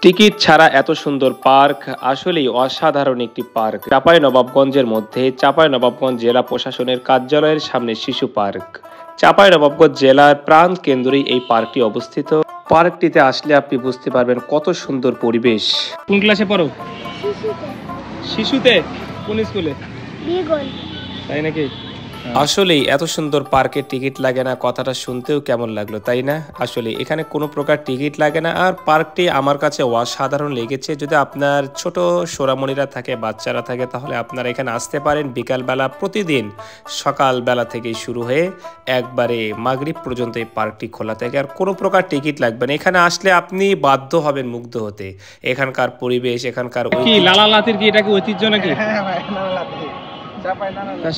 Ticket ছাড়া এত সুন্দর পার্ক আসলেই অসাধারণ একটি পার্ক। চাঁপাইনবাবগঞ্জের মধ্যে চাঁপাইনবাবগঞ্জ জেলা প্রশাসনের কার্যালয়ের সামনে শিশু পার্ক। চাঁপাইনবাবগঞ্জ জেলার প্রাণ কেন্দ্রেই এই পার্কটি অবস্থিত। পার্কটিতে আসলে আপনি বুঝতে পারবেন কত সুন্দর পরিবেশ। কোন ক্লাসে পড়ো? শিশুতে। কোন স্কুলে? তাই নাকি? আসলেই এত সুন্দর পার্কের টিকিট লাগে না, কথাটা শুনতেও কেমন লাগলো তাই না? আসলে এখানে কোনো প্রকার টিকিট লাগে না। আর পার্কটি আমার কাছে অসাধারণ লেগেছে। যদি আপনার ছোট সোনামণিরা থাকে, বাচ্চারা থাকে, তাহলে আপনারা এখানে আসতে পারেন। বিকালবেলা প্রতিদিন সকালবেলা থেকেই শুরু হয়ে একবারে মাগরিব পর্যন্ত এই পার্কটি খোলা থাকে। আর কোনো প্রকার টিকিট লাগবে না। এখানে আসলে আপনি বাধ্য হবেন মুগ্ধ হতে। এখানকার পরিবেশ, এখানকার লালা লাতির কি এটা কি ঐতিহ্য নাকি? হ্যাঁ ভাই, লালা লাতি।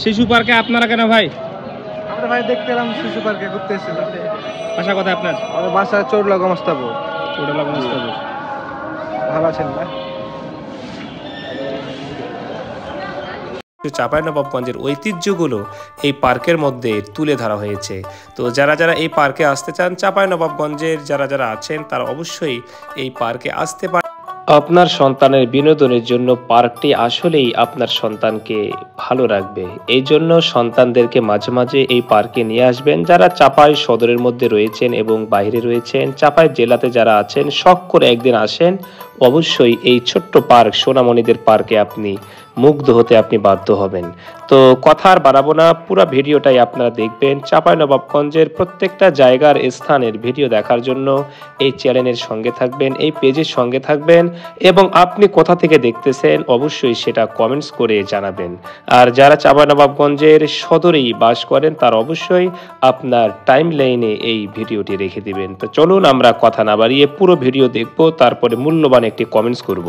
শিশু পার্কে আপনারা কেন ভাই? আমরা ভাই দেখতে এলাম শিশু পার্কে ঘুরতে এসেছি। বাসা কোথায় আপনার? আমার বাসা চৌরলা মস্তাপুর। চৌরলা মস্তাপুর। ভালো আছেন না? চাঁপাইনবাবগঞ্জের ঐতিহ্যগুলো এই পার্কের মধ্যে তুলে ধরা হয়েছে। তো যারা যারা এই পার্কে আসতে চান, চাঁপাইনবাবগঞ্জের যারা যারা আছেন তারা অবশ্যই এই পার্কে আসতে পারেন। আপনার সন্তানের বিনোদনের জন্য পার্কটি আসলেই আপনার সন্তানকে ভালো রাখবে। এই জন্য সন্তানদেরকে মাঝে মাঝে এই পার্কে নিয়ে আসবেন। যারা চাঁপাই সদরের মধ্যে রয়েছেন এবং বাইরে রয়েছেন, চাঁপাই জেলাতে যারা আছেন, শখ করে একদিন আসেন। অবশ্যই এই ছোট্ট পার্ক সোনামণিদের পার্কে আপনি মুগ্ধ হতে আপনি বাধ্য হবেন। তো কথা আর বাড়াবো না, পুরো ভিডিওটাই আপনারা দেখবেন। চাঁপাইনবাবগঞ্জের প্রত্যেকটা জায়গার স্থানের ভিডিও দেখার জন্য এই চ্যানেলের সঙ্গে থাকবেন, এই পেজের সঙ্গে থাকবেন এবং আপনি কোথা থেকে দেখতেছেন অবশ্যই সেটা কমেন্টস করে জানাবেন। আর যারা চাঁপাইনবাবগঞ্জের সদরেই বাস করেন তারা অবশ্যই আপনার টাইম লাইনে এই ভিডিওটি রেখে দিবেন। তো চলুন আমরা কথা না বাড়িয়ে পুরো ভিডিও দেখব, তারপরে মূল্যবান একটি কমেন্টস করব।